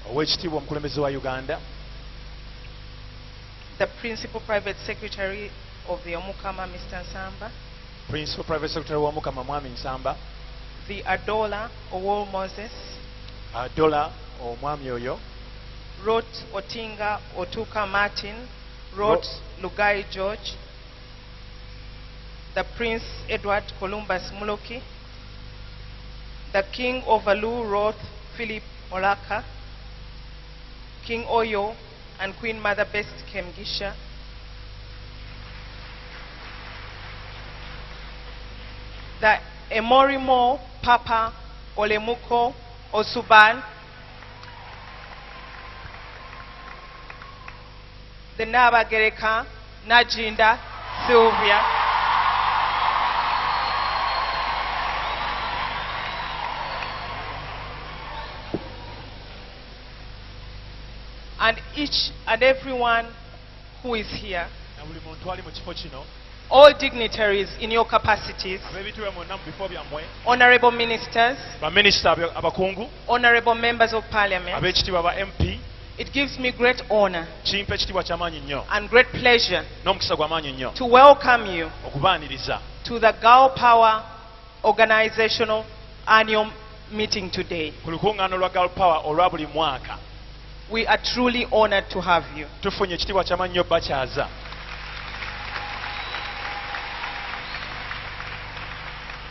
Oweekitiibwa omukulembeze wa Uganda. The Principal Private Secretary of the Omukama, Mr. Nsamba. Principal Private Secretary wa Omukama Mwami Nsamba. The Adola Owol Moses. Adola omwami oyo. Rwoth Otinga Otuka Martin. Rwoth Lugai George. The Prince Edward Columbus Muloki. The King of Alu Rwoth Philip Olaka. King Oyo and Queen Mother Best Kemgisha. The Emorimo Papa Olemuko Osuban. The Nabagereka Nagginda Sylvia. And each and everyone who is here, all dignitaries in your capacities, honorable ministers, honorable members of parliament, it gives me great honor and great pleasure to welcome you to the Girl Power Organizational Annual Meeting today. We are truly honored to have you.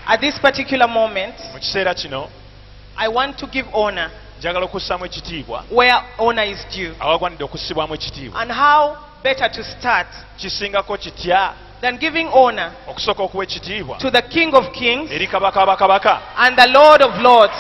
At this particular moment, I want to give honor where honor is due. And how better to start than giving honor to the King of Kings and the Lord of Lords.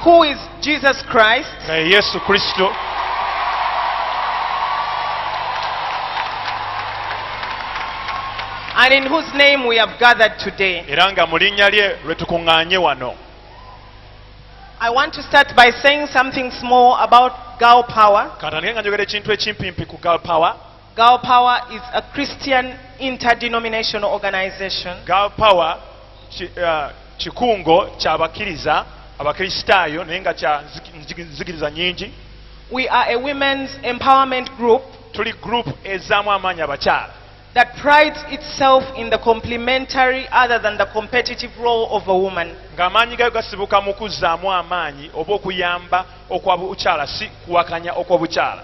Who is Jesus Christ? Yesu Kristo. And in whose name we have gathered today. I want to start by saying something small about Girl Power. Girl Power is a Christian interdenominational organization. Girl Power chikungo chabakiriza abakristayo nenga cha nzigiriza nyingi. We are a women's empowerment group. Tuli group ezamu amanya abakyala that prides itself in the complementary other than the competitive role of a woman. Ng'amaanyi gayo gasibuka mu kuzzaamu amaanyi oba okuyamba okwabukyala si kuwakanya okw'obukyala.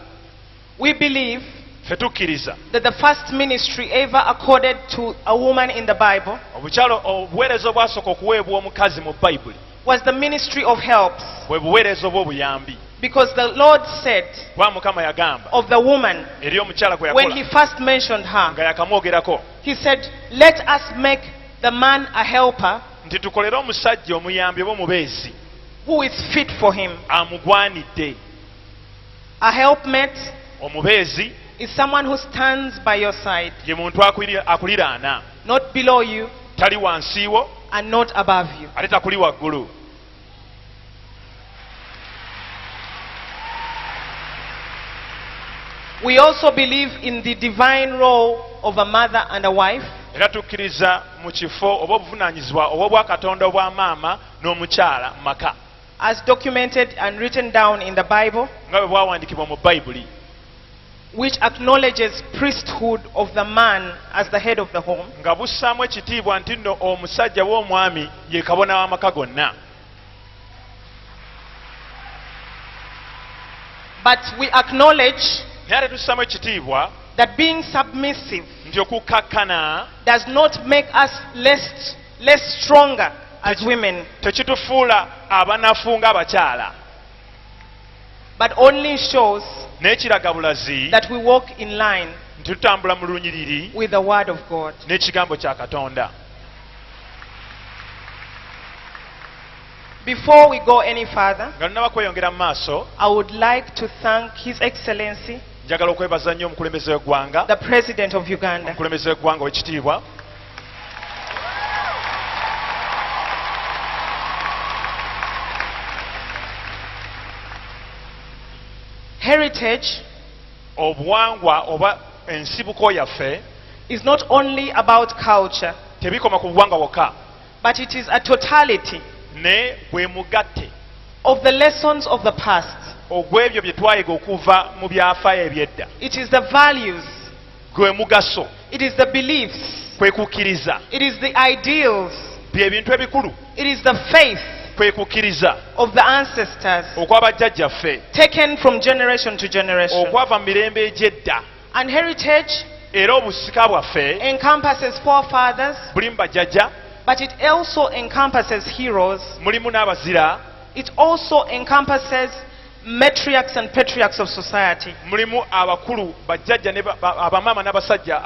We believe fetukkiriza that the first ministry ever accorded to a woman in the Bible obuweereza obwasooka okuweebwa omukazi mu Bayibuli was the ministry of helps. bwe buweereza obw'obuyambi. Because the Lord said of the woman, when he first mentioned her, he said, let us make the man a helper who is fit for him. A helpmate is someone who stands by your side, not below you and not above you. We also believe in the divine role of a mother and a wife. As documented and written down in the Bible, which acknowledges priesthood of the man as the head of the home. But we acknowledge that being submissive does not make us less stronger as women, but only shows that we walk in line with the word of God. Before we go any further, nga nnaba kweyongera mu maaso, I would like to thank His Excellency, njagala okwebaza nnyo omukulembeze w'eggwanga, the President of Uganda. omukulembeze w'eggwanga ow'ekitiibwa. Heritage obuwangwa oba ensibuko yaffe is not only about culture, tebikoma ku buwangwa bwokka, but it is a totality ne bwe mugatte of the lessons of the past. ogw'ebyo bye twayiga okuva mu byafaayo eby'edda. It is the values, Gwe mugaso, it is the beliefs, kwe kukkiriza, it is the ideals, bye bintu ebikulu, it is the faith kwe kukkiriza of the ancestors okw'abajjajjaffe taken from generation to generation. okwava mu mirembe egy'edda. And heritage Era obusika bwaffe encompasses forefathers, bulimu bajjajja, but it also encompasses heroes. mulimu n'abazira, It also encompasses matriarchs and patriarchs of society. mulimu abakulu bajjajja ne abamaama n'abasajja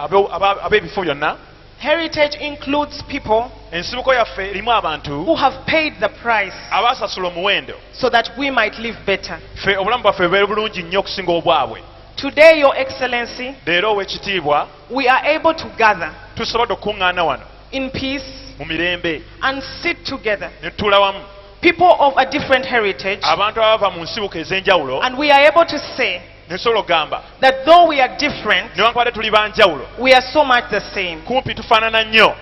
ab'ebifo byonna. Heritage includes people Ensibuko yaffe erimu abantu who have paid the price abaasasula omuwendo, so that we might live better. ffe obulamu bwaffe bubeere bulungi nnyo okusinga obwabwe. Today, Your Excellency, Leero ow'ekitiibwa we are able to gather tusobodde okukuŋŋaana wano in peace mu mirembe and sit together, ne tutuula wamu, people of a different heritage, abantu abava mu nsibuko ez'enjawulo, and we are able to say ne tusobola okugamba that though we are different, newankubadde tuli banjawulo, we are so much the same. kumpi tufaanana nnyo.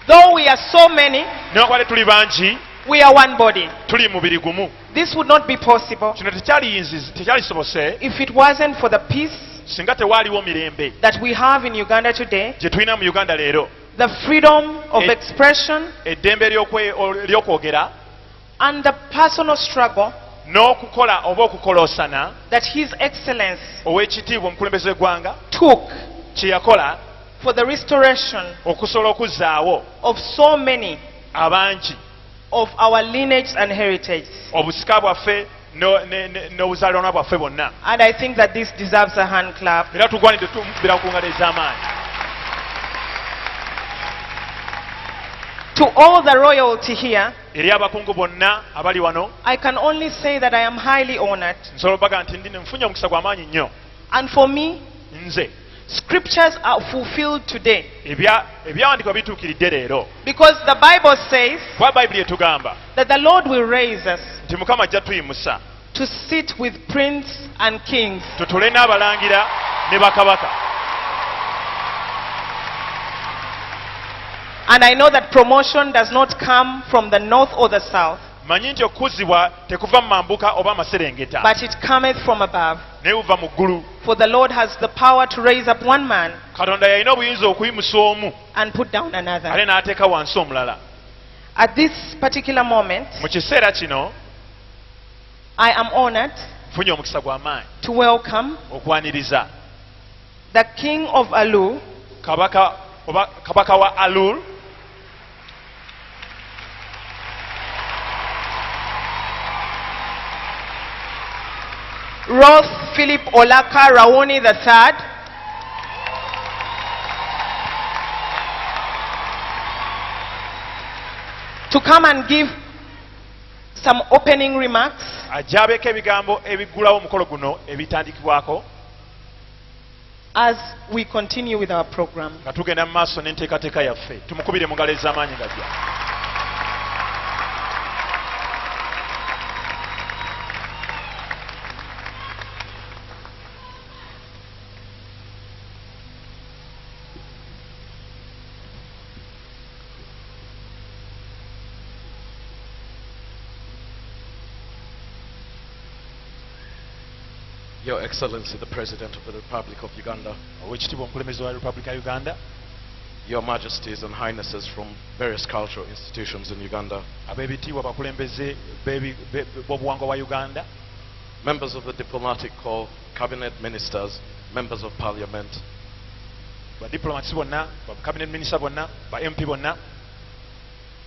Though we are so many, Newankubadde tuli bangi, we are one body. tuli mubiri gumu. This would not be possible Kino tekyalisobose if it wasn't for the peace singa tewaaliwo mirembe that we have in Uganda today, gye tulina mu Uganda leero, the freedom of It- expression, eddembe ly'okwogera and the personal struggle n'okukola oba okukoloosana that His Excellency ow'ekitiibwa omukulembeze w'eggwanga took kye yakola for the restoration okusobola okuzzaawo of so many abangi of our lineage and heritage. obusika bwaffe n'obuzaaliranwa bwaffe bwonna. And I think that this deserves a hand clap. Era tugwanidde tumubira ku ngalo ez'amaanyi. To all the royalty here, Eri abakungu bonna abali wano, I can only say that I am highly honored. nsobola obaga nti nfunye omukisa gw'amaanyi nnyo. And for me, Nze scriptures are fulfilled today. ebyawandiikibwa bituukiridde leero. Because the Bible says Kuba Bayibuli etugamba that the Lord will raise us nti Mukama ajja tuyimusa to sit with princes and kings. tutule n'abalangira ne bakabaka. And I know that promotion does not come from the north or the south, Manyi nti okukuzibwa tekuva mu mambuka oba amaserengeta, but it cometh from above. naye buva mu ggulu. For the Lord has the power to raise up one man Katonda yalina obuyinza okuyimusa omu and put down another. ate n'ateeka wansi omulala. At this particular moment, Mu kiseera kino I am honored nfunye omukisa gw'amaanyi to welcome okwaniriza the King of Alu, kabaka wa Alur, Rwoth Philip Olaka Rawoni III, to come and give some opening remarks ajja abeeko ebigambo ebiggulawo omukolo guno ebitandikibwako as we continue with our program. nga tugenda mu maaso n'enteekateeka yaffe. Tumukubire mu ngalo ez'amaanyi gajja. Your Excellency, the President of the Republic of Uganda, Oweekitiibwa omukulembeze wa Repubulika ya Uganda, Your Majesties and Highnesses from various cultural institutions in Uganda, ab'ebitiibwa abakulembeze b'obuwangwa wa Uganda, members of the Diplomatic Corps, Cabinet Ministers, members of Parliament, badiplomats bonna, cabinet minister bonna, ba MP bonna,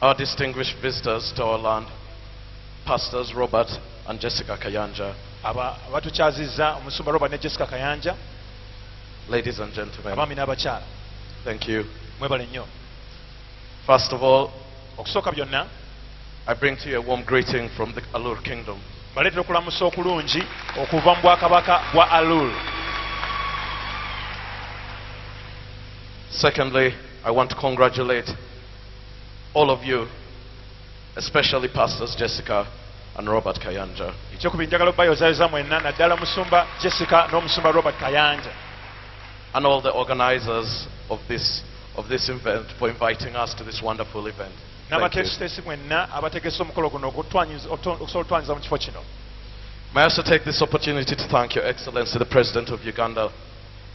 our distinguished visitors to our land, Pastors Robert and Jessica Kayanja, abatukyazizza omusumba Robert ne Jessica Kayanja, ladies and gentlemen, abaami n'abakyala, thank you. mwebale nnyo. First of all, Okusooka byonna, I bring to you a warm greeting from the Alur Kingdom. baleetera okulamusa okulungi okuva mu bwakabaka bwa Alur. Secondly, I want to congratulate all of you, especially Pastors Jessica and Robert Kayanja. ekyokubiri njagala okubayozaayoza mwenna naddala musumba Jessica n'omusumba Robert Kayanja And all the organizers of this event for inviting us to this wonderful event. Thank you. n'abateesiteesi mwenna abategese omukolo guno okusobola otwanyiza mu kifo kino. May I also take this opportunity to thank Your Excellency, the President of Uganda,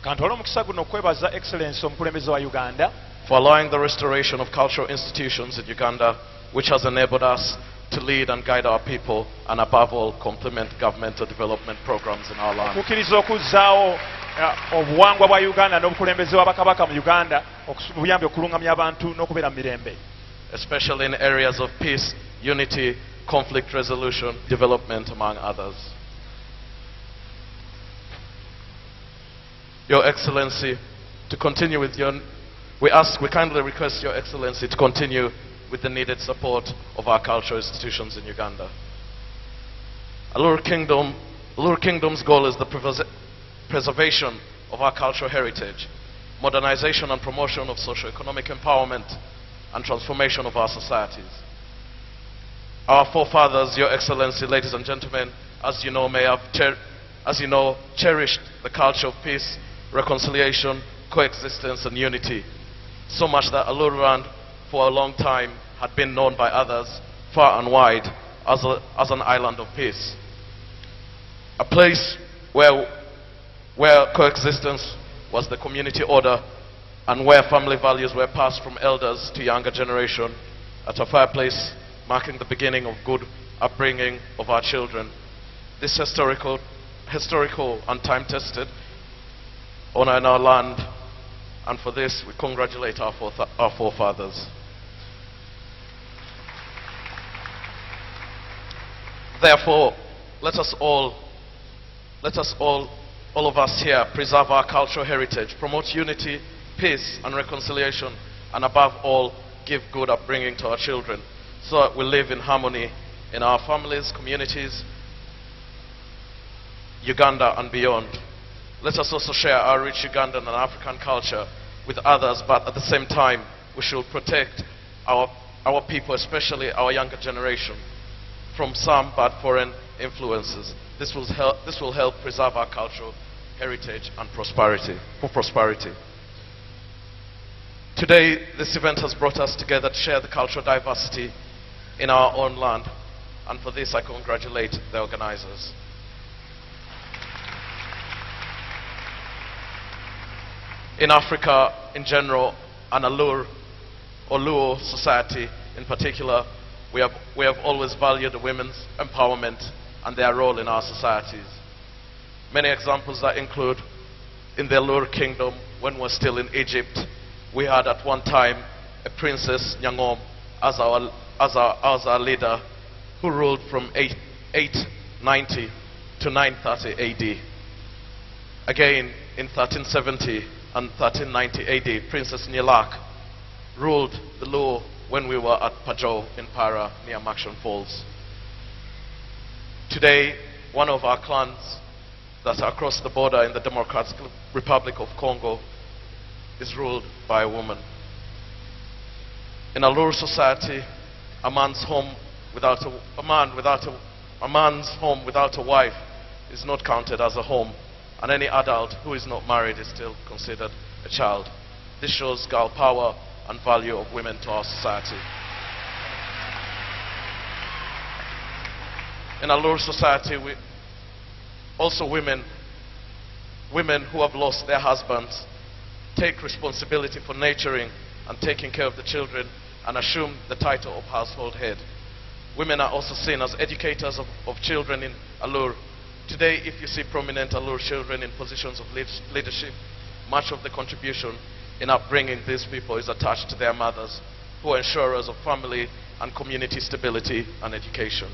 Kantwala omukisa guno okwebaza Excellency omukulembeze wa Uganda for allowing the restoration of cultural institutions in Uganda, which has enabled us to lead and guide our people, and above all, complement governmental development programs in our land. okukkiriza okuzzaawo obuwangwa bwa Uganda n'obukulembeze bw'abakabaka mu Uganda okuyambye okulungamya abantu n'okubeera mu mirembe, Especially in areas of peace, unity, conflict resolution, development, among others. Your Excellency, to continue with we kindly request Your Excellency to continue with the needed support of our cultural institutions in Uganda. Alur Kingdom's goal is the preservation of our cultural heritage, modernization and promotion of socio-economic empowerment, and transformation of our societies. Our forefathers, Your Excellency, ladies and gentlemen, as you know, cherished the culture of peace, reconciliation, coexistence, and unity, so much that Alur land for a long time had been known by others far and wide as an island of peace. A place where coexistence was the community order and where family values were passed from elders to younger generation at a fireplace, marking the beginning of good upbringing of our children. This historical and time-tested honor in our land, and for this we congratulate our forefathers. Therefore, let us all, all of us here, preserve our cultural heritage, promote unity, peace, and reconciliation, and above all, give good upbringing to our children, so that we live in harmony in our families, communities, Uganda, and beyond. Let us also share our rich Ugandan and African culture with others, but at the same time, we should protect our people, especially our younger generation, from some bad foreign influences. This will help preserve our cultural heritage and prosperity. Today, this event has brought us together to share the cultural diversity in our own land, and for this I congratulate the organizers. In Africa in general, and Alur or Luo society in particular, we have always valued women's empowerment and their role in our societies. Many examples that include in the Alur Kingdom, when we were still in Egypt, we had at one time a Princess Nyangom as our leader, who ruled from 890 to 930 AD. Again, in 1370 and 1390 AD, Princess Nyilak ruled the Luo when we were at Pajo in Para near Makshan Falls. Today, one of our clans that are across the border in the Democratic Republic of Congo is ruled by a woman. In a Alur society, a man's home without a wife is not counted as a home, and any adult who is not married is still considered a child. This shows girl power and value of women to our society. In a Alur society, women who have lost their husbands take responsibility for nurturing and taking care of the children and assume the title of household head. Women are also seen as educators of children in Alur. Today, if you see prominent Alur children in positions of leadership, much of the contribution in upbringing these people is attached to their mothers, who are ensurers of family and community stability and education.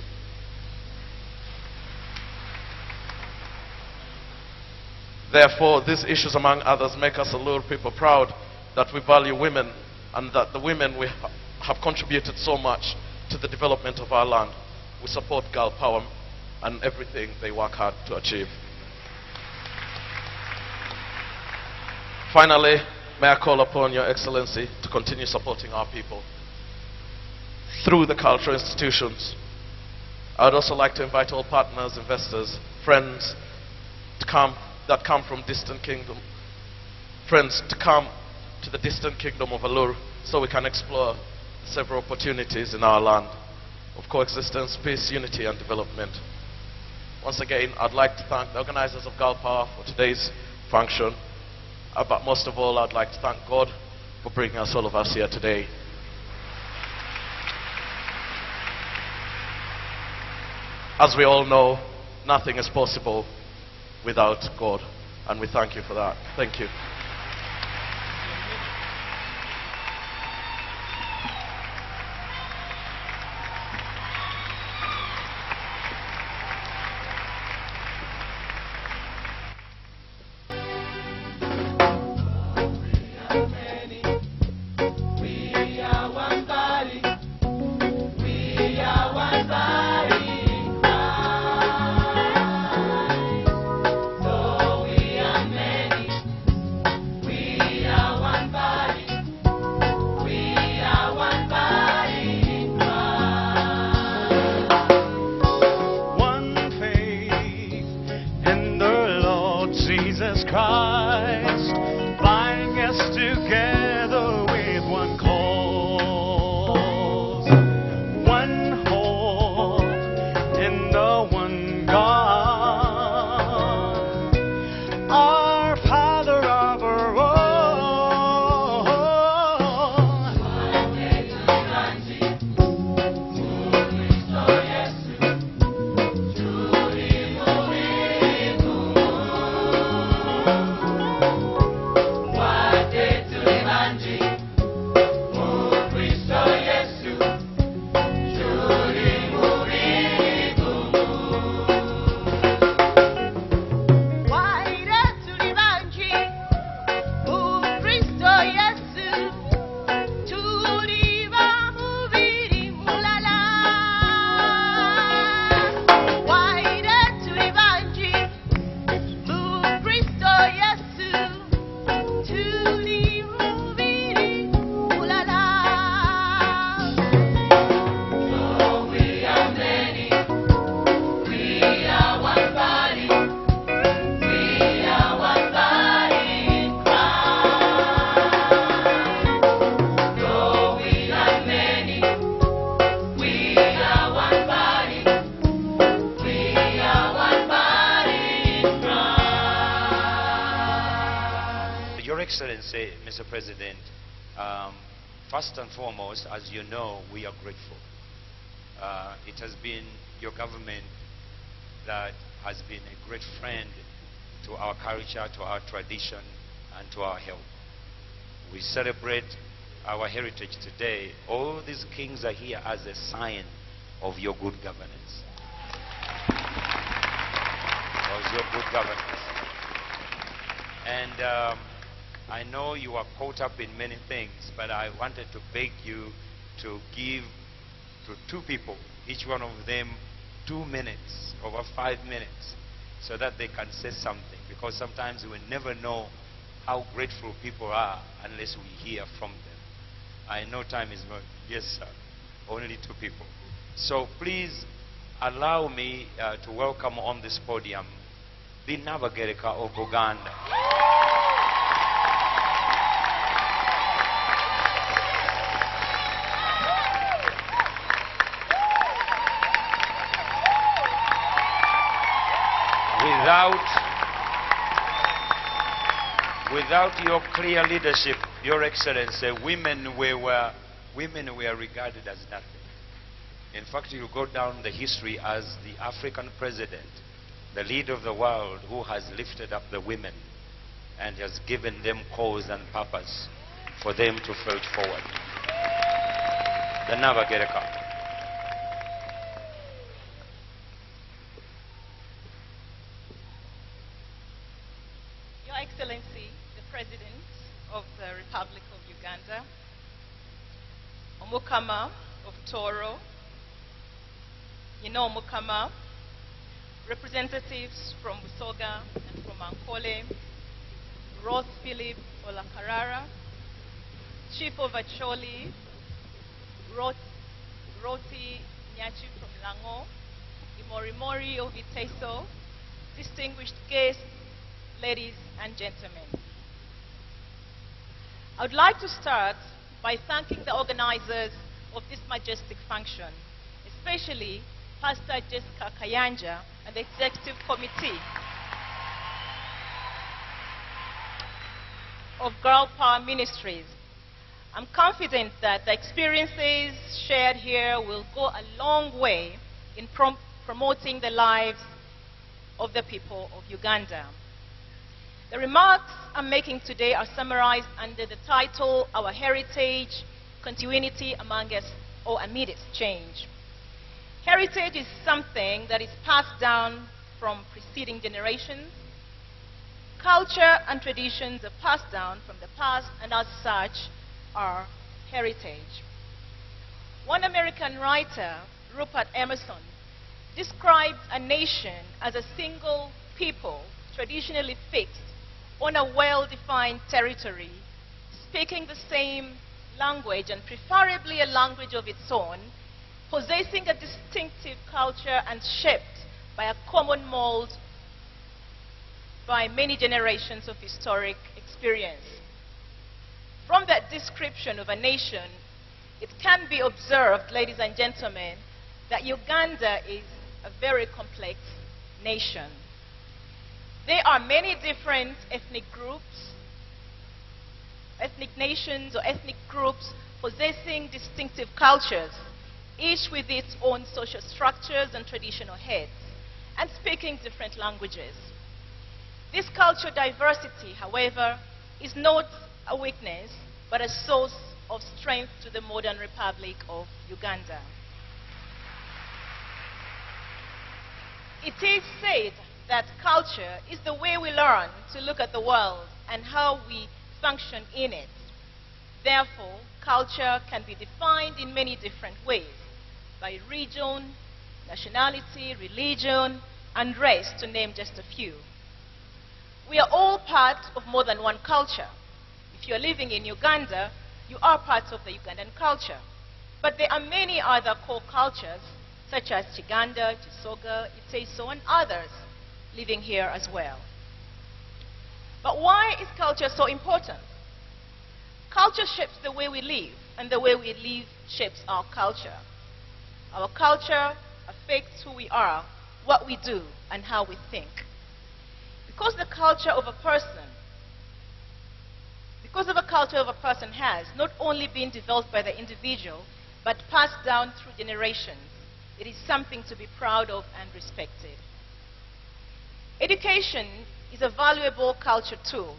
Therefore, these issues, among others, make us Alur people proud that we value women and that the women we have contributed so much to the development of our land. We support girl power and everything they work hard to achieve. Finally, may I call upon Your Excellency to continue supporting our people through the cultural institutions. I would also like to invite all partners, investors, friends that come from distant kingdom, friends to come to the distant kingdom of Allur so we can explore several opportunities in our land of coexistence, peace, unity and development. Once again, I'd like to thank the organizers of Girl Power for today's function. But most of all, I'd like to thank God for bringing us, all of us here today. As we all know, nothing is possible without God, and we thank you for that. Thank you. Excellency, Mr. President, first and foremost, as you know, we are grateful. It has been your government that has been a great friend to our culture, to our tradition, and to our health. We celebrate our heritage today. All these kings are here as a sign of your good governance. Of your good governance. And I know you are caught up in many things, but I wanted to beg you to give to two people, each one of them 2 minutes, over 5 minutes, so that they can say something. Because sometimes we never know how grateful people are unless we hear from them. I know time is not, yes sir, only 2 people. So please allow me to welcome on this podium the Nagginda of Uganda. Without your clear leadership, Your Excellency, women were regarded as nothing. In fact, you go down the history as the African president, the leader of the world who has lifted up the women and has given them cause and purpose for them to forge forward. The Nagginda. Your Excellency, the President of the Republic of Uganda, Omukama of Toro, Nyino Mukama, representatives from Busoga and from Ankole, Rwoth Philip Olakarara, Chief of Acholi, Roti Nyachi from Lango, Imorimori of Iteso, distinguished guests, ladies and gentlemen. I would like to start by thanking the organizers of this majestic function, especially Pastor Jessica Kayanja and the Executive Committee of Girl Power Ministries. I'm confident that the experiences shared here will go a long way in promoting the lives of the people of Uganda. The remarks I'm making today are summarized under the title, Our Heritage, Continuity Among Us or Amidst Change. Heritage is something that is passed down from preceding generations. Culture and traditions are passed down from the past and as such are heritage. One American writer, Rupert Emerson, described a nation as a single people traditionally fixed on a well-defined territory, speaking the same language and preferably a language of its own, possessing a distinctive culture and shaped by a common mold by many generations of historic experience. From that description of a nation, it can be observed, ladies and gentlemen, that Uganda is a very complex nation. There are many different ethnic groups, ethnic nations or ethnic groups possessing distinctive cultures, each with its own social structures and traditional heads, and speaking different languages. This cultural diversity, however, is not a weakness, but a source of strength to the modern Republic of Uganda. It is said that culture is the way we learn to look at the world and how we function in it. Therefore, culture can be defined in many different ways, by region, nationality, religion, and race, to name just a few. We are all part of more than one culture. If you're living in Uganda, you are part of the Ugandan culture. But there are many other core cultures, such as Chiganda, Chisoga, Iteso, and others living here as well. But why is culture so important? Culture shapes the way we live, and the way we live shapes our culture. Our culture affects who we are, what we do, and how we think. Because the culture of a person has not only been developed by the individual, but passed down through generations, it is something to be proud of and respected. Education is a valuable culture tool,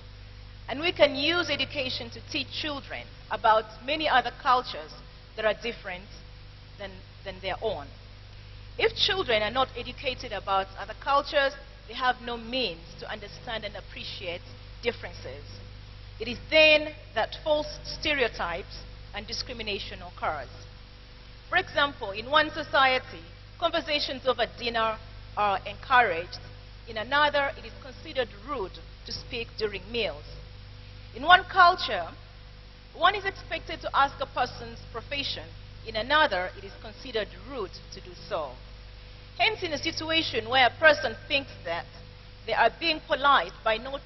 and we can use education to teach children about many other cultures that are different than their own. If children are not educated about other cultures, they have no means to understand and appreciate differences. It is then that false stereotypes and discrimination occurs. For example, in one society, conversations over dinner are encouraged. In another, it is considered rude to speak during meals. In one culture, one is expected to ask a person's profession. In another, it is considered rude to do so. Hence, in a situation where a person thinks that they are being polite by not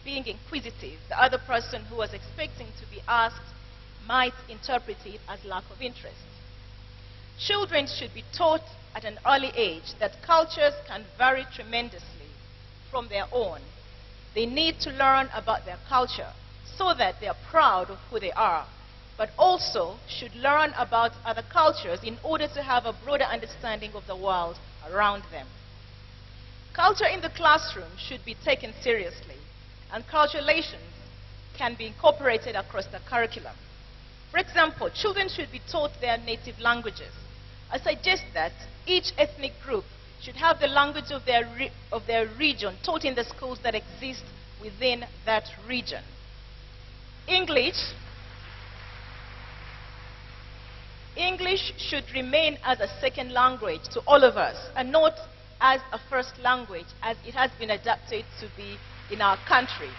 being inquisitive, the other person who was expecting to be asked might interpret it as lack of interest. Children should be taught at an early age that cultures can vary tremendously from their own. They need to learn about their culture so that they are proud of who they are, but also should learn about other cultures in order to have a broader understanding of the world around them. Culture in the classroom should be taken seriously, and cultural relations can be incorporated across the curriculum. For example, children should be taught their native languages. I suggest that each ethnic group should have the language of their region taught in the schools that exist within that region. English should remain as a second language to all of us and not as a first language as it has been adapted to be in our country.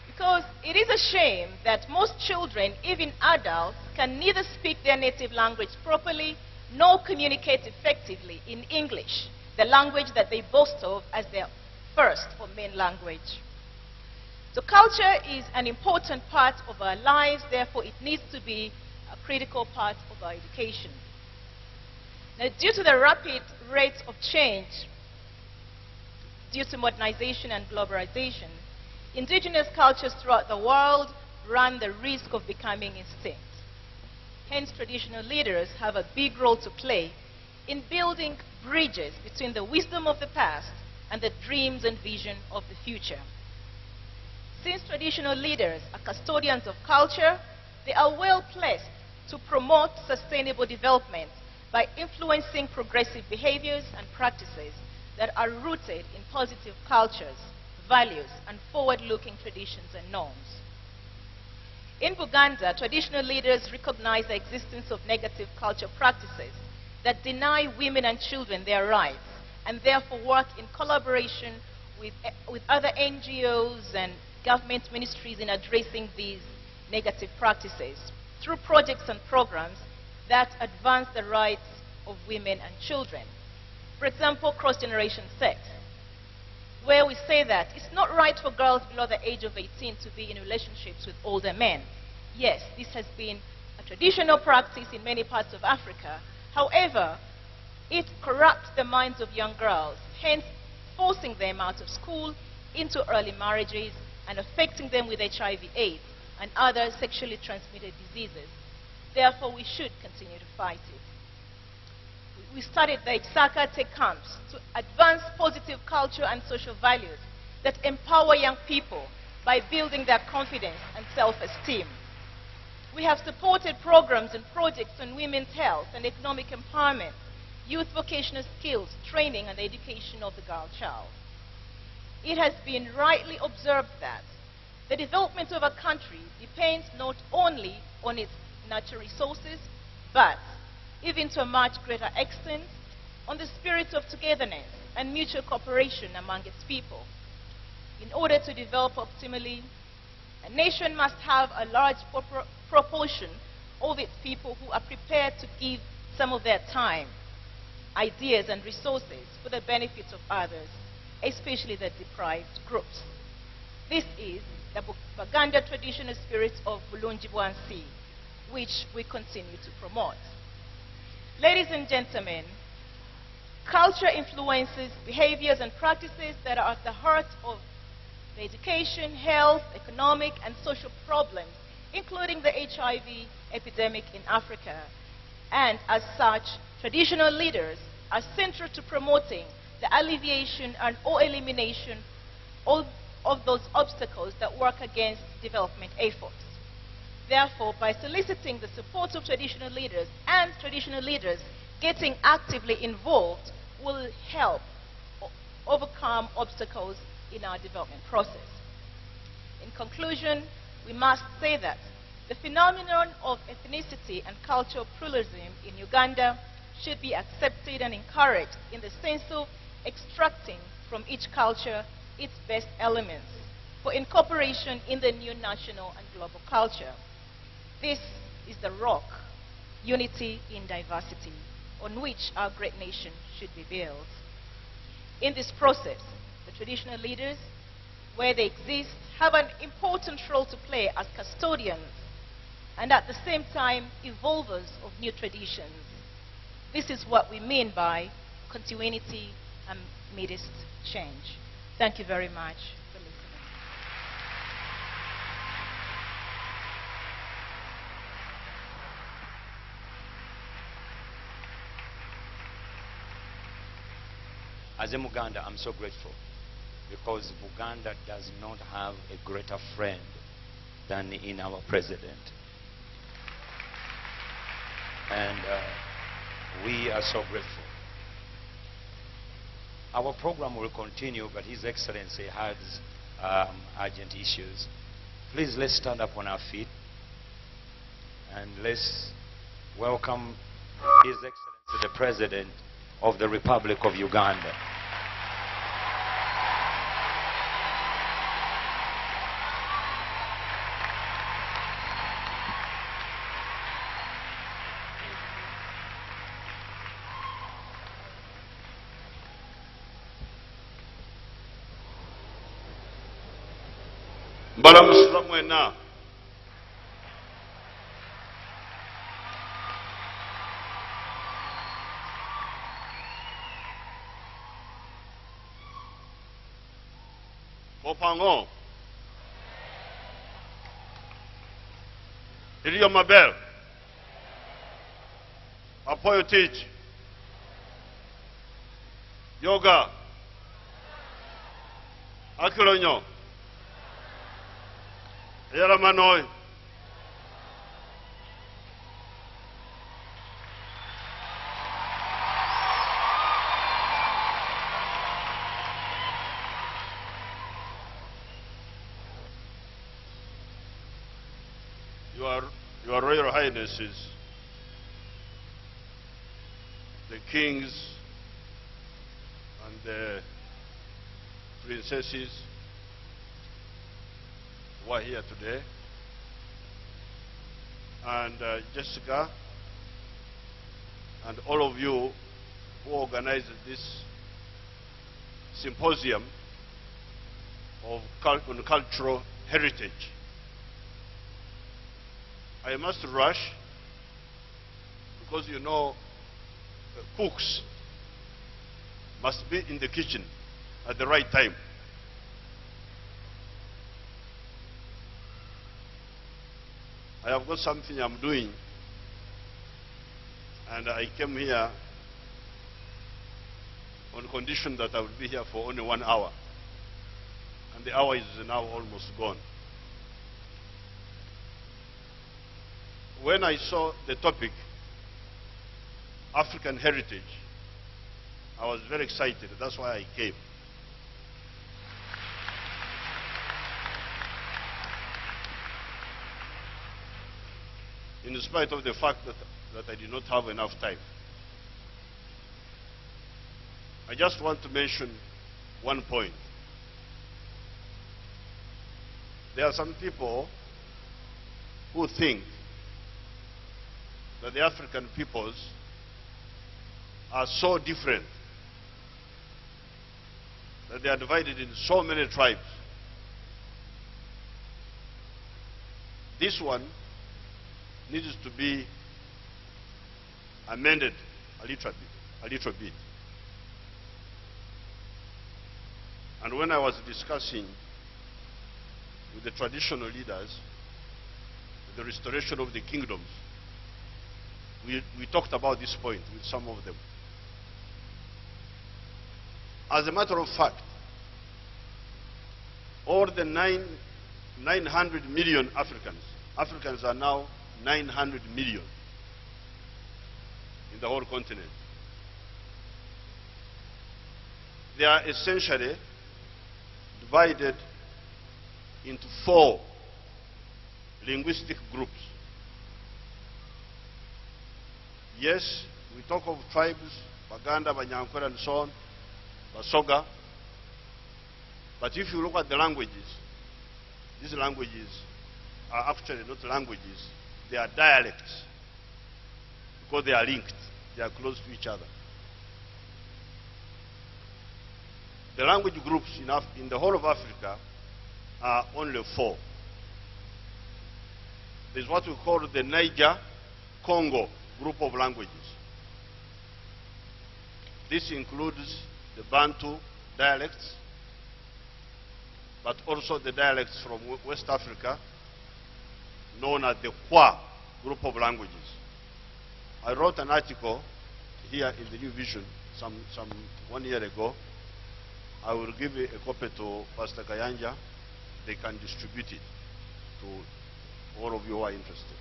Because it is a shame that most children, even adults, can neither speak their native language properly nor communicate effectively in English, the language that they boast of as their first or main language. So culture is an important part of our lives, therefore it needs to be a critical part of our education. Now, due to the rapid rate of change, due to modernization and globalization, indigenous cultures throughout the world run the risk of becoming extinct. Hence, traditional leaders have a big role to play in building bridges between the wisdom of the past and the dreams and vision of the future. Since traditional leaders are custodians of culture, they are well placed to promote sustainable development by influencing progressive behaviors and practices that are rooted in positive cultures, values, and forward-looking traditions and norms. In Uganda, traditional leaders recognize the existence of negative culture practices that deny women and children their rights, and therefore work in collaboration with other NGOs and government ministries in addressing these negative practices through projects and programs that advance the rights of women and children. For example, cross-generation sex, where we say that it's not right for girls below the age of 18 to be in relationships with older men. Yes, this has been a traditional practice in many parts of Africa. However, it corrupts the minds of young girls, hence forcing them out of school into early marriages and affecting them with HIV/AIDS and other sexually transmitted diseases. Therefore, we should continue to fight it. We started the Isakate camps to advance positive culture and social values that empower young people by building their confidence and self-esteem. We have supported programs and projects on women's health and economic empowerment, youth vocational skills, training, and the education of the girl child. It has been rightly observed that the development of a country depends not only on its natural resources, but even to a much greater extent, on the spirit of togetherness and mutual cooperation among its people. In order to develop optimally, a nation must have a large proportion of its people who are prepared to give some of their time, ideas, and resources for the benefit of others, especially the deprived groups. This is the Baganda traditional spirit of Bulungi Bwansi, which we continue to promote. Ladies and gentlemen, culture influences behaviors and practices that are at the heart of the education, health, economic, and social problems, including the HIV epidemic in Africa. And as such, traditional leaders are central to promoting the alleviation and or elimination of those obstacles that work against development efforts. Therefore, by soliciting the support of traditional leaders and traditional leaders getting actively involved will help overcome obstacles in our development process. In conclusion, we must say that the phenomenon of ethnicity and cultural pluralism in Uganda should be accepted and encouraged in the sense of extracting from each culture its best elements for incorporation in the new national and global culture. This is the rock, unity in diversity, on which our great nation should be built. In this process, the traditional leaders, where they exist, have an important role to play as custodians and at the same time evolvers of new traditions. This is what we mean by continuity and midst change. Thank you very much for listening. As a Muganda, I'm so grateful because Uganda does not have a greater friend than in our president. And we are so grateful. Our program will continue, but His Excellency has urgent issues. Please, let's stand up on our feet And let's welcome His Excellency the President of the Republic of Uganda. Mbalamusira mwena. Opango. Iliyo Mabel. Apoyo Teach. Yoga. Akilonyo. Yara Manoy. Your Royal Highnesses, the kings and the princesses who are here today, and Jessica, and all of you who organized this symposium on cultural heritage. I must rush because you know cooks must be in the kitchen at the right time. I have got something I'm doing, and I came here on condition that I will be here for only 1 hour, and the hour is now almost gone. When I saw the topic, African heritage, I was very excited. That's why I came. In spite of the fact that I did not have enough time. I just want to mention one point. There are some people who think that the African peoples are so different, that they are divided in so many tribes. This one needs to be amended a little bit. And when I was discussing with the traditional leaders the restoration of the kingdoms, we talked about this point with some of them. As a matter of fact, all the 900 million Africans are now 900 million in the whole continent. They are essentially divided into 4 linguistic groups. Yes, we talk of tribes, Baganda, Banyankore, and so on, Basoga. But if you look at the languages, these languages are actually not languages, they are dialects. Because they are linked, they are close to each other. The language groups in the whole of Africa are only 4. There's what we call the Niger-Congo group of languages. This includes the Bantu dialects, but also the dialects from West Africa, known as the Kwa group of languages. I wrote an article here in the New Vision some 1 year ago. I will give a copy to Pastor Kayanja. They can distribute it to all of you who are interested.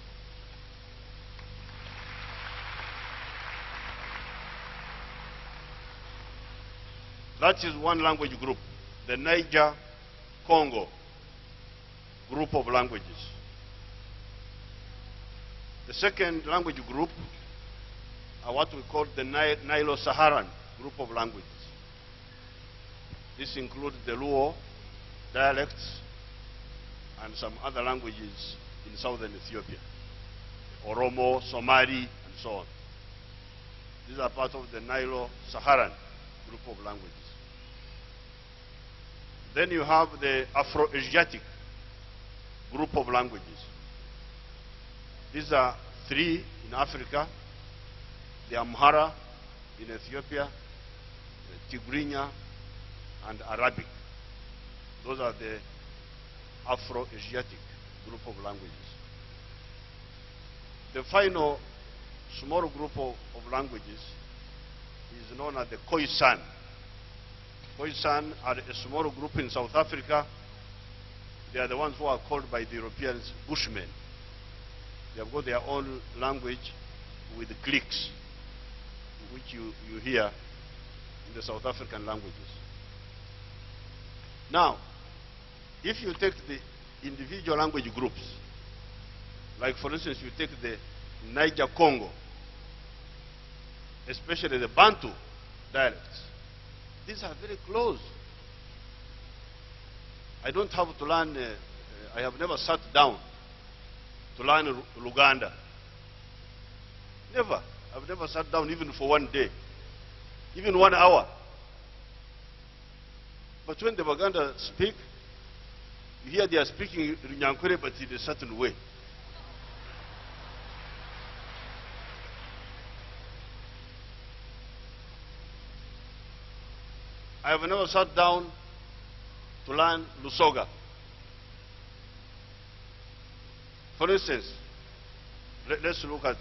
That is one language group, the Niger-Congo group of languages. The second language group are what we call the Nilo-Saharan group of languages. This includes the Luo dialects and some other languages in southern Ethiopia, Oromo, Somali, and so on. These are part of the Nilo-Saharan group of languages. Then you have the Afro-Asiatic group of languages. These are three in Africa: the Amhara in Ethiopia, the Tigrinya, and Arabic. Those are the Afro-Asiatic group of languages. The final small group of languages is known as the Khoisan. Khoisan are a small group in South Africa. They are the ones who are called by the Europeans Bushmen. They have got their own language with cliques, which you hear in the South African languages. Now, if you take the individual language groups, like for instance, you take the Niger Congo, especially the Bantu dialects, these are very close. I don't have to learn, I have never sat down to learn Luganda. Never. I've never sat down even for one day, even 1 hour. But when the Baganda speak, you hear they are speaking Runyankore, but in a certain way. I have never sat down to learn Lusoga. For instance, let's look at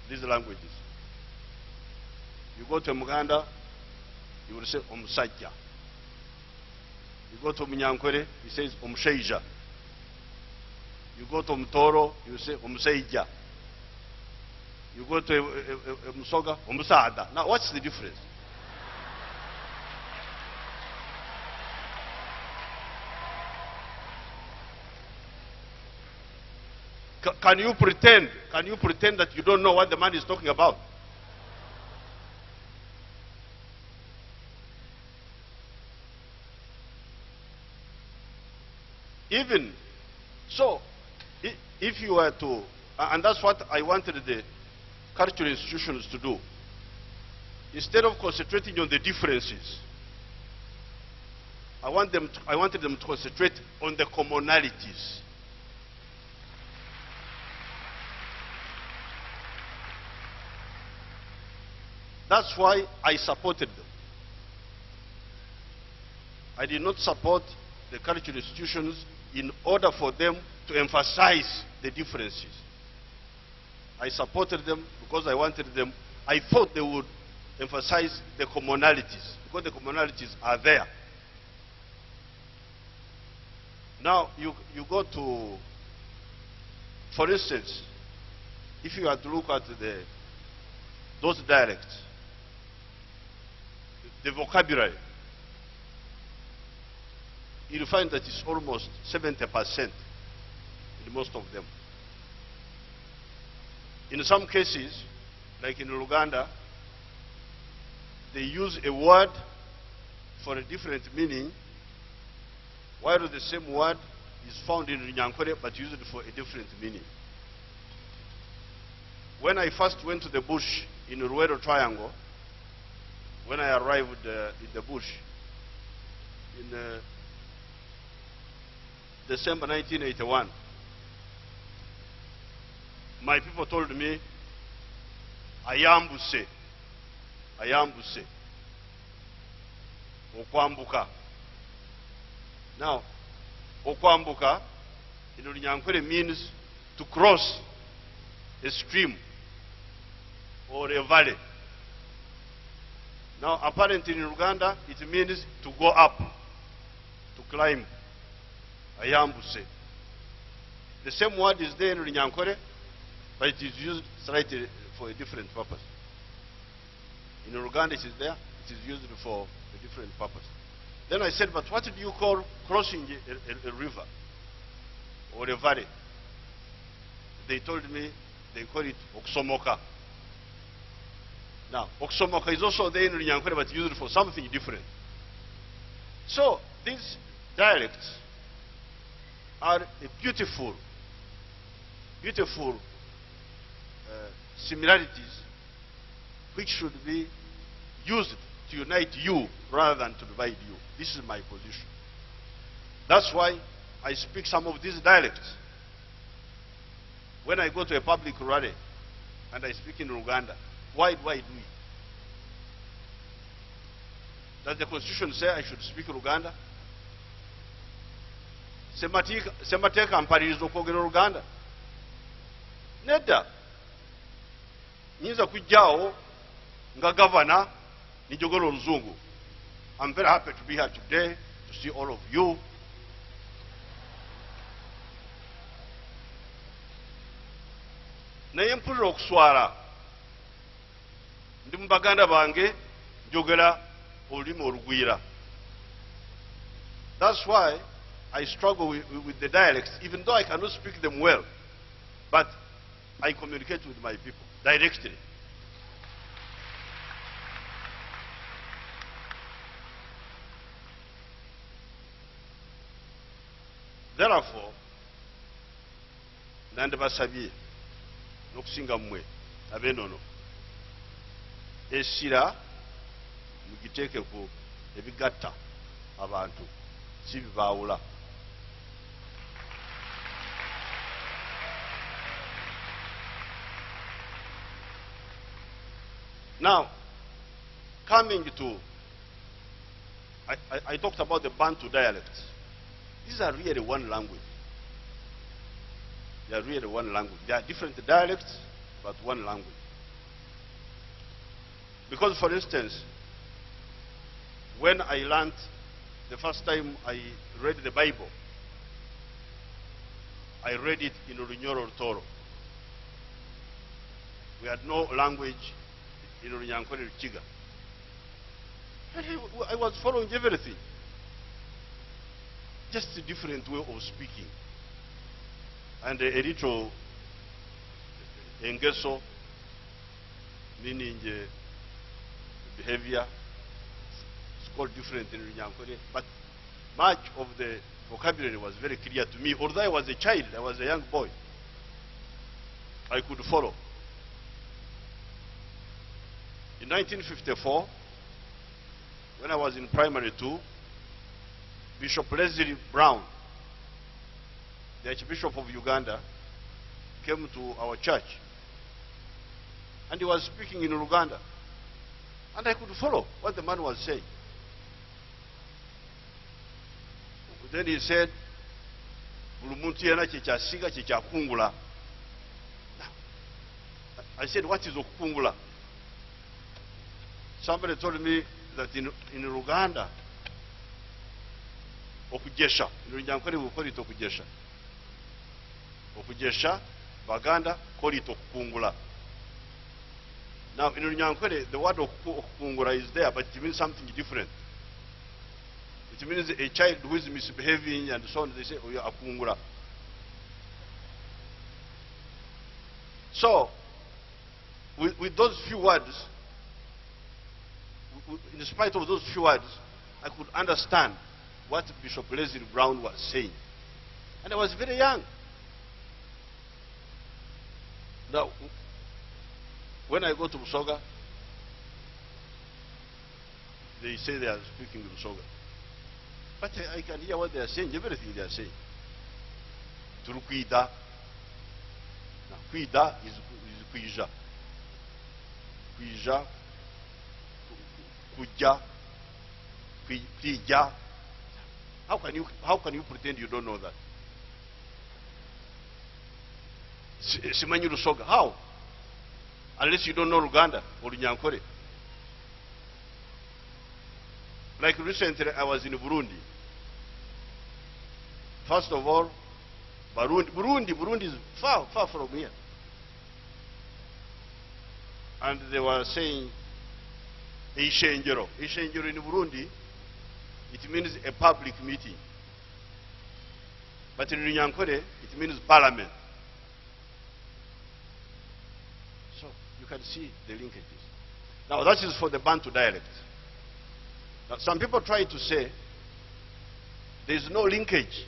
these languages. You go to Muganda, you will say Omsajja. You go to Munyankore, he says Omsheija. You go to Mtoro, you say Omseija. You go to Msoga, Omsada. Now, what's the difference? Can you pretend that you don't know what the man is talking about? Even so, if you were to, and that's what I wanted the cultural institutions to do, instead of concentrating on the differences, I wanted them to concentrate on the commonalities. That's why I supported them. I did not support the cultural institutions in order for them to emphasize the differences. I supported them because I wanted them, I thought they would emphasize the commonalities, because the commonalities are there. Now, you go to, for instance, if you had to look at those dialects, the vocabulary, you'll find that it's almost 70% in most of them. In some cases, like in Uganda, they use a word for a different meaning, while the same word is found in Runyankore but used for a different meaning. When I first went to the bush in Rwoth Triangle, when I arrived in the bush in December 1981, my people told me, Ayambuse, Okwambuka. Now, Okwambuka in Runyankore means to cross a stream or a valley. Now, apparently in Uganda, it means to go up, to climb. Ayambuse. The same word is there in Runyankore, but it is used slightly for a different purpose. In Uganda, it is there, it is used for a different purpose. Then I said, but what do you call crossing a river or a valley? They told me they call it Oksomoka. Now, Oksomoka is also there in Runyankore, but used for something different. So, these dialects are a beautiful similarities which should be used to unite you rather than to divide you. This is my position. That's why I speak some of these dialects. When I go to a public rally and I speak in Uganda, why do I do it? Does the Constitution say I should speak Uganda? Semateeka mpaliriza okwogera Oluganda? Nedda. Nyinza kujjaawo nga governor nijogera Oluzungu. I'm very happy to be here today to see all of you. Naye mpulira okuswala. Ndi mu baganda bange njogera olulimi olugwira. That's why I struggle with the dialects, even though I cannot speak them well. But I communicate with my people directly. Therefore, nandibasabye n'okusinga mmwe ab'ennono essira mugiteekeko ebigatta abantu si bibaawula. Now, coming to, I talked about the Bantu dialects. These are really one language. They are really one language. They are different dialects, but one language. Because, for instance, when I learned the first time I read the Bible, I read it in Runyoro Toro. We had no language in Runyankore Chiga. And I was following everything. Just a different way of speaking. And a little engeso, meaning behavior, it's called different in Runyankore. But much of the vocabulary was very clear to me. Although I was a child, I was a young boy, I could follow. In 1954, when I was in primary 2, Bishop Leslie Brown, the Archbishop of Uganda, came to our church. And he was speaking in Uganda. And I could follow what the man was saying. Then he said, I said, what is okukungula? Somebody told me that in Uganda, okujesha, in Runyankore we call it okujesha. Okujesha, Baganda call it okukungula. Now in Runyankore, the word okukungula is there, but it means something different. It means a child who is misbehaving and so on, they say, oh, you're akungula. So, with those few words, in spite of those few words, I could understand what Bishop Leslie Brown was saying. And I was very young. Now, when I go to Busoga, they say they are speaking Busoga. But I can hear what they are saying, everything they are saying. Turukwida. Now, kwida is kwija. Kwija, kuja, kwija. How can you pretend you don't know that? Simanyi Lusoga. How? Unless you don't know Uganda or Runyankore. Like recently, I was in Burundi. First of all, Burundi is far from here. And they were saying, Ishenjero. Ishenjero in Burundi, it means a public meeting. But in Runyankore, it means parliament. You can see the linkages. Now that is for the Bantu dialect. Now some people try to say there is no linkage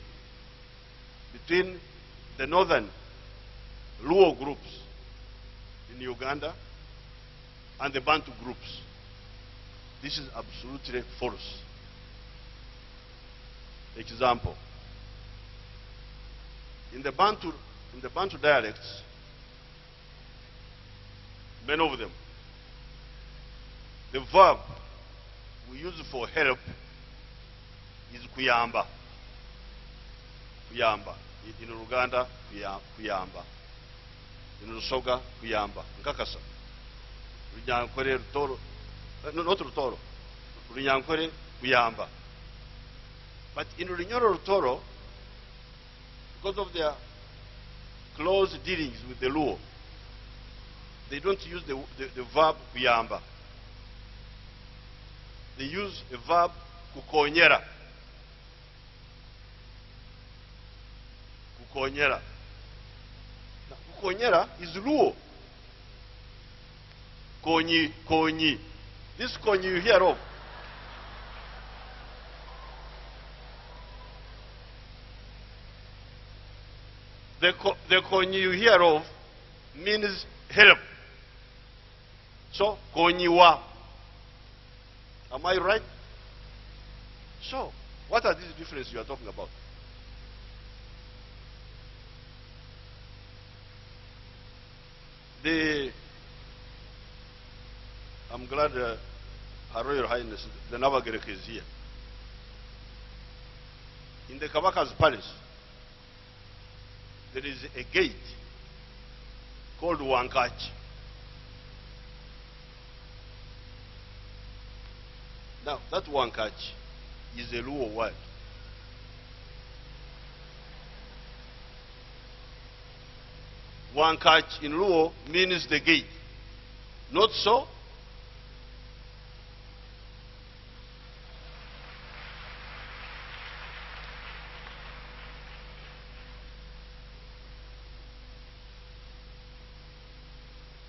between the northern Luo groups in Uganda and the Bantu groups. This is absolutely false. Example. In the Bantu dialects, many of them, the verb we use for help is kuyamba. Kuyamba. In Uganda, kuyamba. In Rusoga, kuyamba. Nkakasa. Runyankore rutoro. Not rutoro. Runyankore kuyamba. But in Runyoro rutoro, because of their close dealings with the Luo, they don't use the verb kuyamba. They use a verb kukonyera. Kukonyera. Now, kukonyera is Luo. Konyi, konyi. This konyi you hear of. The konyi you hear of means help. So, konyiwa. Am I right? So, what are these differences you are talking about? I'm glad Her Royal Highness, the Navagerek is here. In the Kabaka's palace, there is a gate called Wankachi. Now, that Wankachi is a Luo word. Wankachi in Luo means the gate. Not so?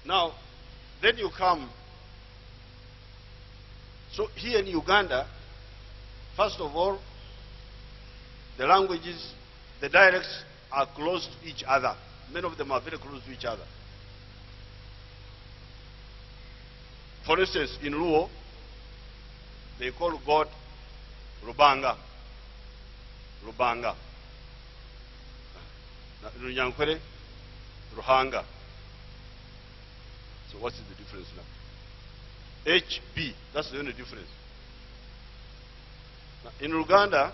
Now, then you come. So here in Uganda, first of all, the languages, the dialects are close to each other. Many of them are very close to each other. For instance, in Luo, they call God Rubanga. Rubanga. In Runyankore, Ruhanga. So what is the difference now? HB, that's the only difference. Now, in Uganda,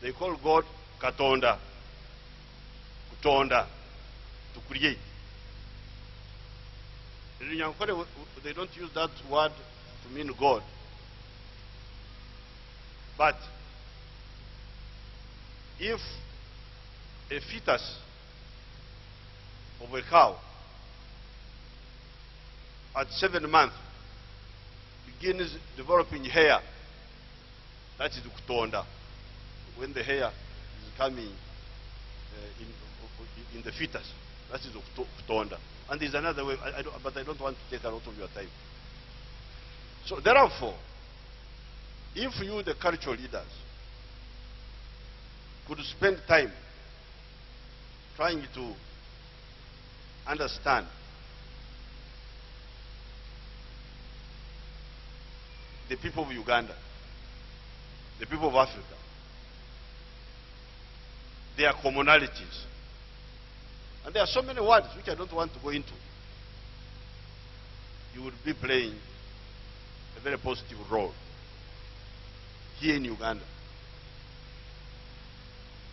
they call God Katonda. Kutonda. To create. In Runyankore, they don't use that word to mean God. But if a fetus of a cow at 7 months begins developing hair, that is kutonda. When the hair is coming in the fetus, that is kutonda. And there's another way, but I don't want to take a lot of your time. So therefore, if you, the cultural leaders, could spend time trying to understand the people of Uganda, the people of Africa, their commonalities. And there are so many words which I don't want to go into. You would be playing a very positive role here in Uganda.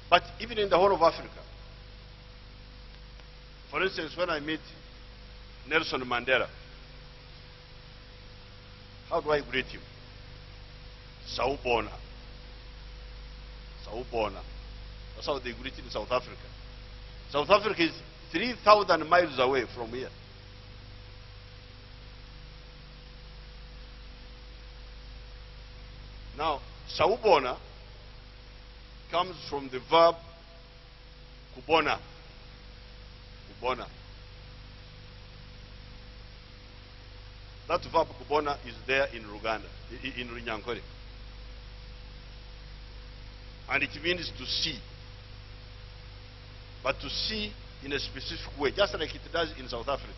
But even in the whole of Africa, for instance, when I meet Nelson Mandela, how do I greet him? Sawubona. Sawubona. That's how they greet in South Africa. South Africa is 3,000 miles away from here. Now, Sawubona comes from the verb kubona. Kubona. That verb kubona is there in Uganda, in Runyankore. And it means to see. But to see in a specific way, just like it does in South Africa.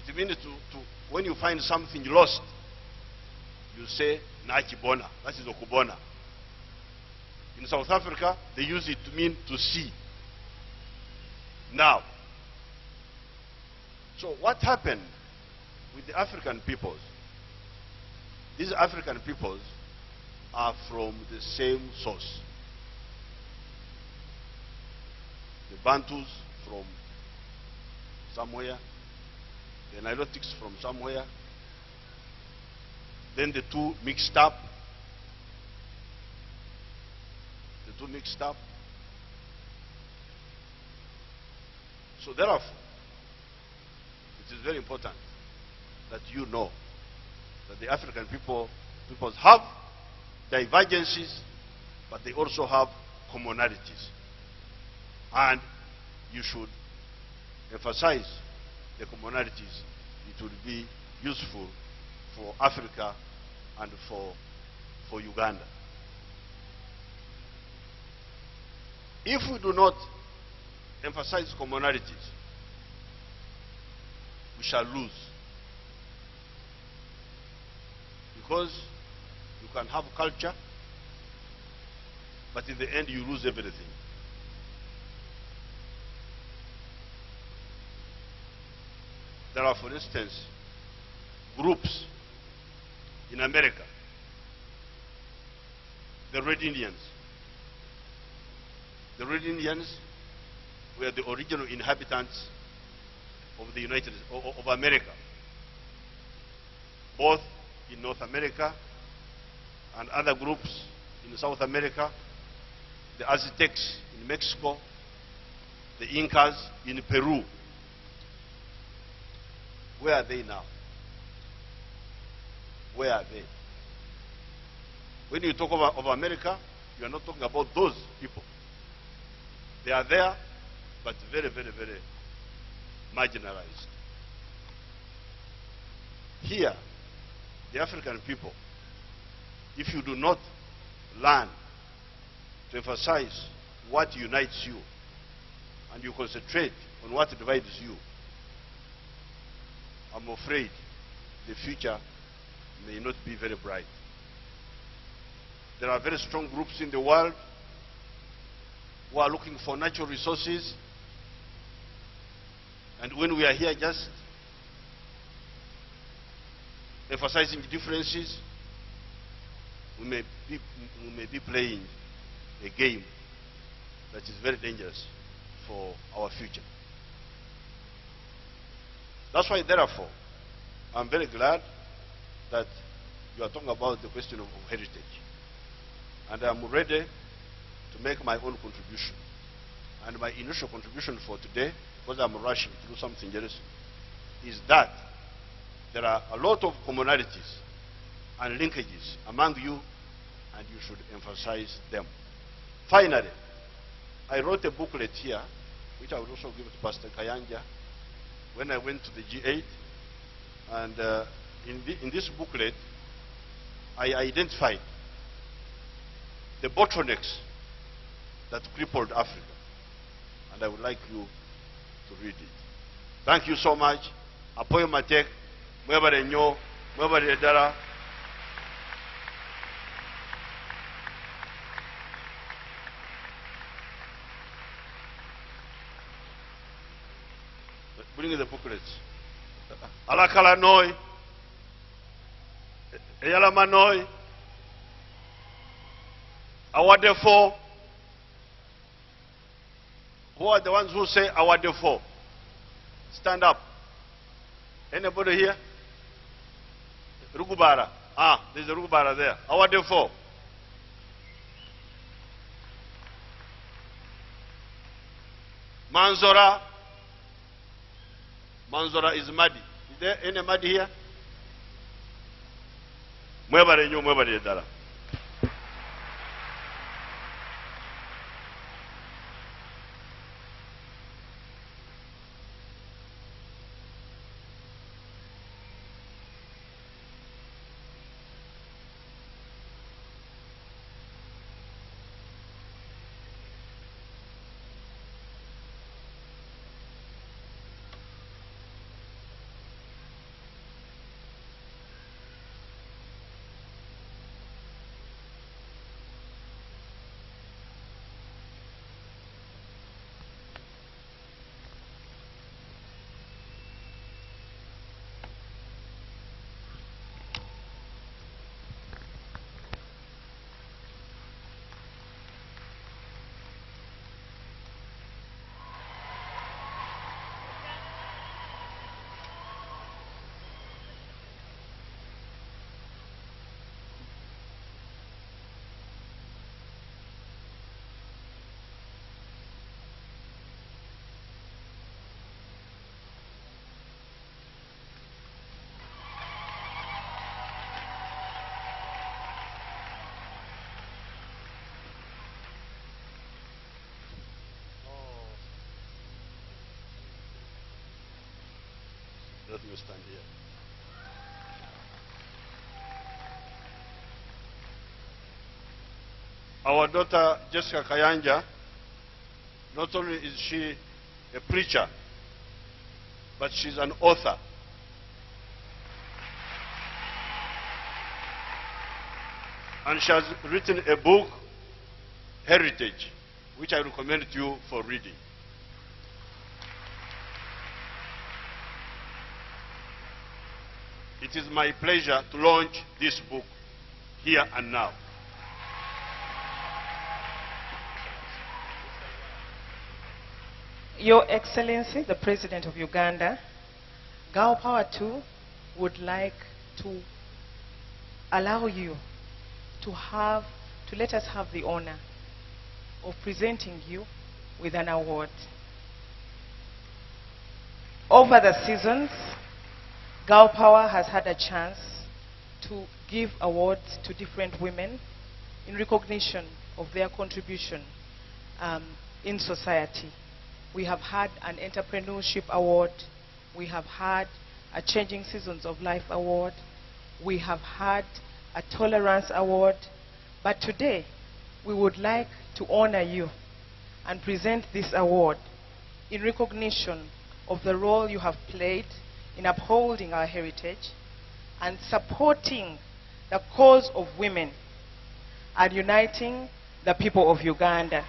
It means when you find something lost, you say, Nachibona. That is Okubona. In South Africa, they use it to mean to see. Now, so what happened with the African peoples? These African peoples are from the same source. The Bantus from somewhere, the Nilotics from somewhere, then the two mixed up. So therefore, it is very important that you know that the African peoples have divergences, but they also have commonalities. And you should emphasize the commonalities. It would be useful for Africa and for Uganda. If we do not emphasize commonalities, we shall lose. Because you can have culture, but in the end you lose everything. There are, for instance, groups in America, the Red Indians. The Red Indians were the original inhabitants of the of America, both in North America and other groups in South America, the Aztecs in Mexico, the Incas in Peru. Where are they now? Where are they? When you talk of America, you are not talking about those people. They are there, but very, very, very marginalized. Here, the African people, if you do not learn to emphasize what unites you, and you concentrate on what divides you, I'm afraid the future may not be very bright. There are very strong groups in the world who are looking for natural resources, and when we are here just emphasizing differences, we may be playing a game that is very dangerous for our future. That's why, therefore, I'm very glad that you are talking about the question of heritage. And I'm ready to make my own contribution. And my initial contribution for today, because I'm rushing to do something else, is that there are a lot of commonalities and linkages among you, and you should emphasize them. Finally, I wrote a booklet here, which I will also give to Pastor Kayanja, when I went to the G8, and in this booklet, I identified the bottlenecks that crippled Africa, and I would like you to read it. Thank you so much. Apoyo matek, mwebale nyo, mwebale dara. Bring the booklets. Alakala noi, Eyalama noi, award for. Who are the ones who say award for? Stand up. Anybody here? Rugubara. Ah, there's a Rugubara there. Award for. Manzora. Manzora is muddy. Is there any muddy here? Mwebare nyo, mwebare dara. you stand here. Our daughter, Jessica Kayanja, not only is she a preacher, but she's an author. And she has written a book, Heritage, which I recommend to you for reading. It is my pleasure to launch this book here and now. Your Excellency, the President of Uganda, Girl Power 2 would like to allow you to let us have the honor of presenting you with an award. Over the seasons, Girl Power has had a chance to give awards to different women in recognition of their contribution in society. We have had an entrepreneurship award. We have had a Changing Seasons of Life award. We have had a tolerance award. But today, we would like to honor you and present this award in recognition of the role you have played in upholding our heritage and supporting the cause of women and uniting the people of Uganda.